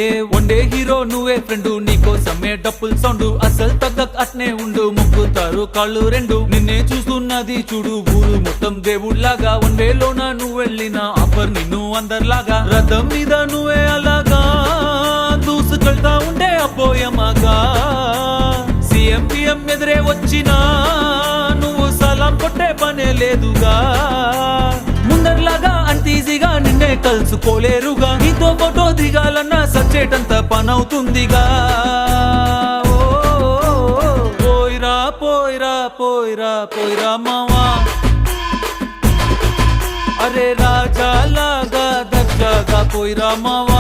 ఏ one day hero నువ్వే friend, నీకోసమే డప్పుల్ sound, అసలు తగ్గక్ అట్నే ఉండు, మొక్కుతారు కాళ్ళు రెండు. నిన్నే చూస్తున్నది చూడు ఊరు మొత్తం దేవుళ్లాగా, వన్ వేలోన నువ్వు వెళ్ళిన ఆఫర్ నిన్ను అందరిలాగా. రథం మీద నువ్వే అలాగా దూసుకెళ్తా ఉండే అపోయమాగా, సీఎం పిఎం ఎదురే వచ్చినా నువ్వు సలాం కొట్టే పనే లేదుగా. ముందర్లాగా అంత ఈజీగా నిన్నే కలుసుకోలేరుగా, నీతో ఫోటో దిగాలన్నా సచ్చేటంత పనవుతుందిగా. పోయిరా పోయిరా పోయిరా పోయిరా మావా, అరే రాజాలాగా దర్జాగా పోయిరా మావా.